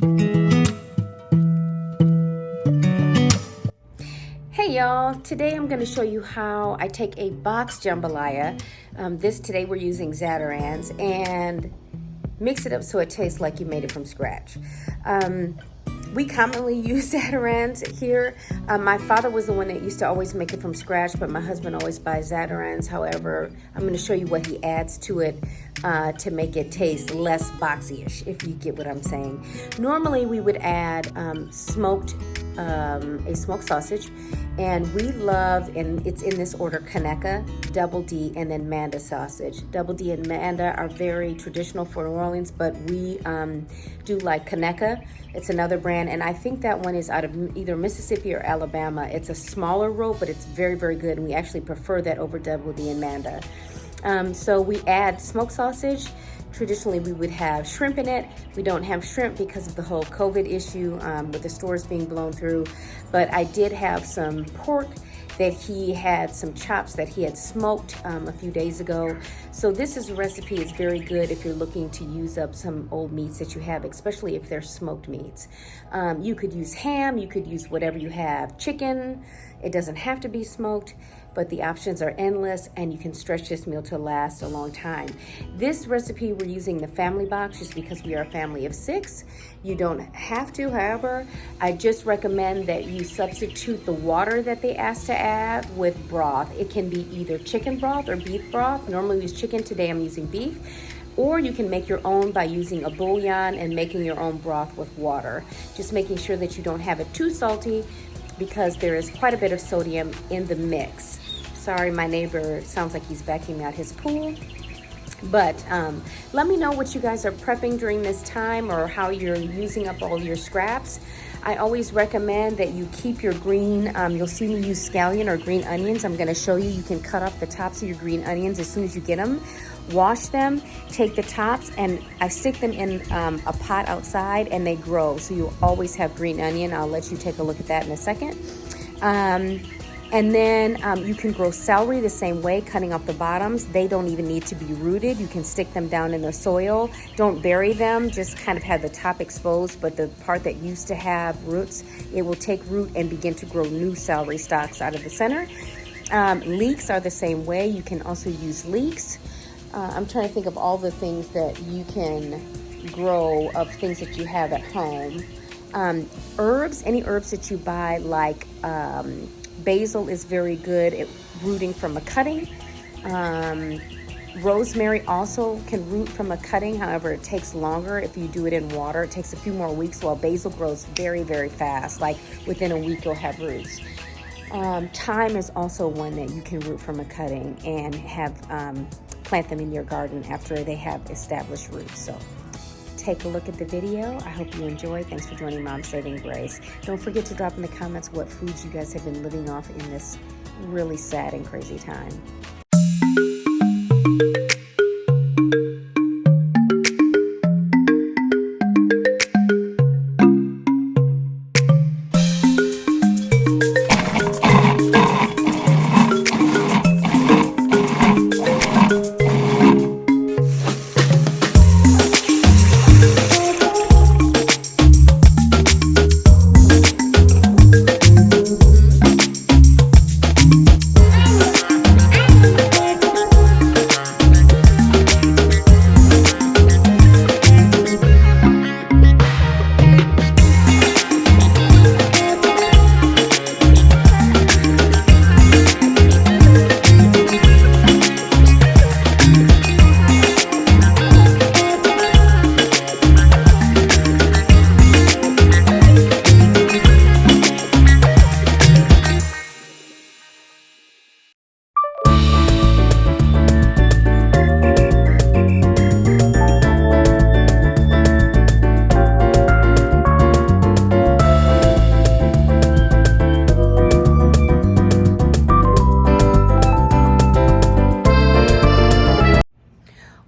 Hey y'all, today I'm going to show you how I take a box jambalaya. Today we're using Zatarain's and mix it up so it tastes like you made it from scratch. We commonly use Zatarain's here. My father was the one that used to always make it from scratch, but my husband always buys Zatarain's. However, I'm going to show you what he adds to it to make it taste less boxy-ish, if you get what I'm saying. Normally, we would add a smoked sausage, and we love, and it's in this order, Conecuh, Double D, and then Manda sausage. Double D and Manda are very traditional for New Orleans, but we do like Conecuh. It's another brand, and I think that one is out of either Mississippi or Alabama. It's a smaller roll, but it's very, very good, and we actually prefer that over Double D and Manda. So we add smoked sausage. Traditionally, we would have shrimp in it. We don't have shrimp because of the whole COVID issue with the stores being blown through. But I did have some pork that he had, some chops that he had smoked a few days ago. So this is a recipe. It's very good if you're looking to use up some old meats that you have, especially if they're smoked meats. You could use ham, you could use whatever you have. Chicken, it doesn't have to be smoked, but the options are endless, and you can stretch this meal to last a long time. This recipe, we're using the family box just because we are a family of 6. You don't have to, however, I just recommend that you substitute the water that they ask to add with broth. It can be either chicken broth or beef broth. Normally we use chicken, today I'm using beef. Or you can make your own by using a bouillon and making your own broth with water. Just making sure that you don't have it too salty, because there is quite a bit of sodium in the mix. Sorry, my neighbor sounds like he's vacuuming out his pool. But let me know what you guys are prepping during this time, or how you're using up all your scraps. I always recommend that you keep your green, you'll see me use scallion or green onions. I'm gonna show you, you can cut off the tops of your green onions as soon as you get them. Wash them, take the tops, and I stick them in a pot outside, and they grow. So you'll always have green onion. I'll let you take a look at that in a second. And then you can grow celery the same way, cutting off the bottoms. They don't even need to be rooted. You can stick them down in the soil. Don't bury them, just kind of have the top exposed, but the part that used to have roots, it will take root and begin to grow new celery stalks out of the center. Leeks are the same way. You can also use leeks. I'm trying to think of all the things that you can grow of things that you have at home. Herbs, any herbs that you buy, like basil is very good at rooting from a cutting. Rosemary also can root from a cutting. However, it takes longer if you do it in water. It takes a few more weeks, while basil grows very, very fast. Like within a week, you'll have roots. Thyme is also one that you can root from a cutting and have plant them in your garden after they have established roots. So take a look at the video. I hope you enjoy. Thanks for joining Mom Saving Grace. Don't forget to drop in the comments what foods you guys have been living off in this really sad and crazy time.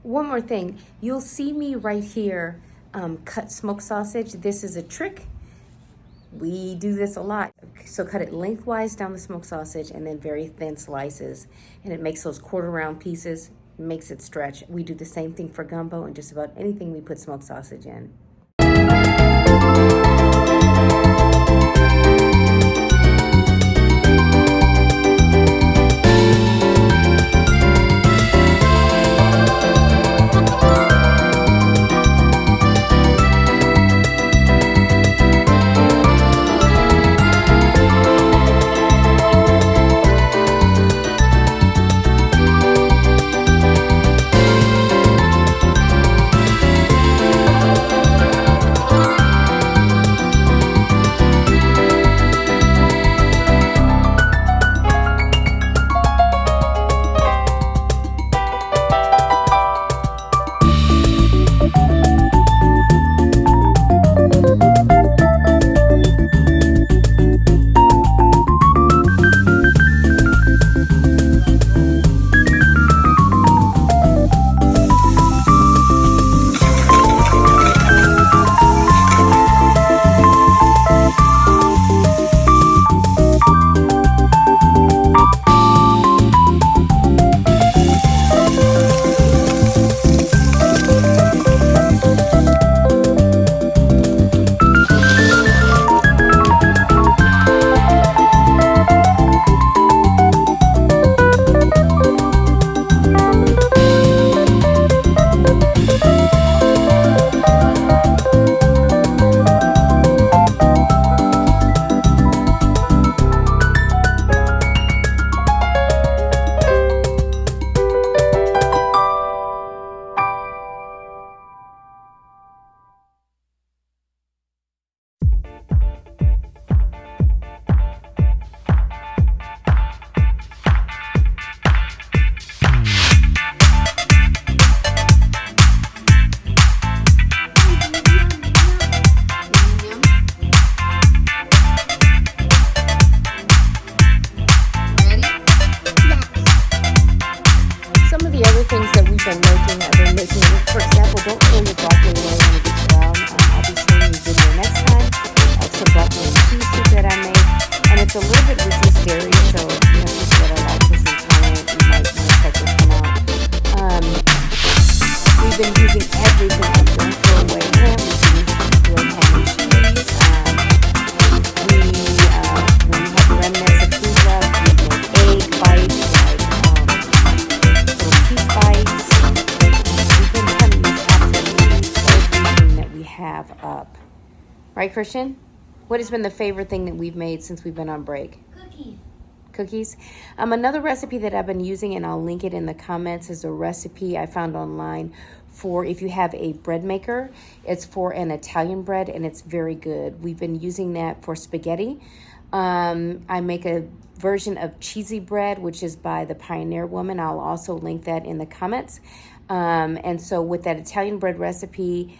One more thing, you'll see me right here cut smoked sausage. This is a trick. We do this a lot. So cut it lengthwise down the smoked sausage and then very thin slices. And it makes those quarter round pieces, makes it stretch. We do the same thing for gumbo and just about anything we put smoked sausage in. Right, Christian? What has been the favorite thing that we've made since we've been on break? Cookies. Another recipe that I've been using, and I'll link it in the comments, is a recipe I found online for if you have a bread maker. It's for an Italian bread, and it's very good. We've been using that for spaghetti. I make a version of cheesy bread, which is by the Pioneer Woman. I'll also link that in the comments. And so with that Italian bread recipe,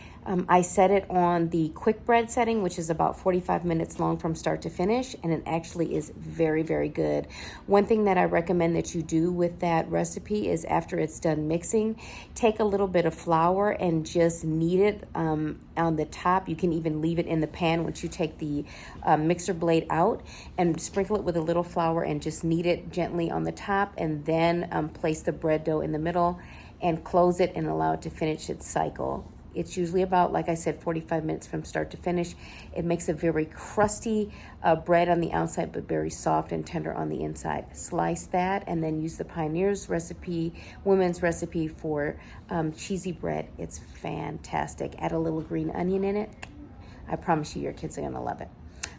I set it on the quick bread setting, which is about 45 minutes long from start to finish, and it actually is very, very good. One thing that I recommend that you do with that recipe is after it's done mixing, take a little bit of flour and just knead it on the top. You can even leave it in the pan once you take the mixer blade out, and sprinkle it with a little flour and just knead it gently on the top, and then place the bread dough in the middle and close it and allow it to finish its cycle. It's usually about, like I said, 45 minutes from start to finish. It makes a very crusty bread on the outside, but very soft and tender on the inside. Slice that and then use the Pioneer's recipe, women's recipe for cheesy bread. It's fantastic. Add a little green onion in it. I promise you your kids are gonna love it.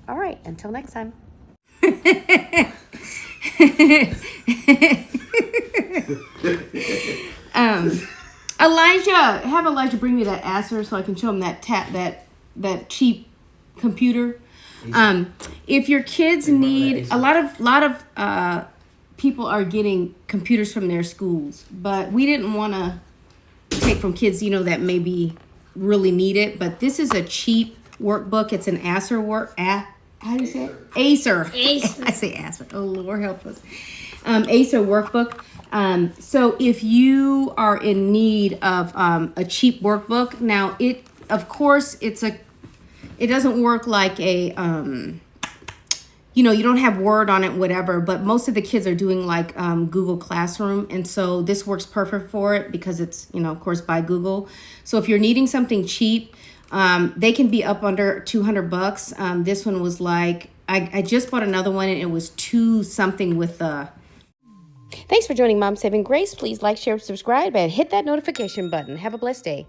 All right, until next time. Have Elijah bring me that Acer so I can show him that cheap computer. If your kids need, a lot of people are getting computers from their schools, but we didn't want to take from kids, that maybe really need it. But this is a cheap workbook. It's an Acer how do you say it? Acer. I say Acer. Oh, Lord help us. Acer workbook. So if you are in need of a cheap workbook, now it doesn't work like a you don't have Word on it, whatever, but most of the kids are doing like Google Classroom, and so this works perfect for it because it's of course by Google. So if you're needing something cheap, they can be up under $200. This one was like I just bought another one and it was $2 something with the. Thanks for joining Mom Saving Grace. Please like, share, subscribe, and hit that notification button. Have a blessed day.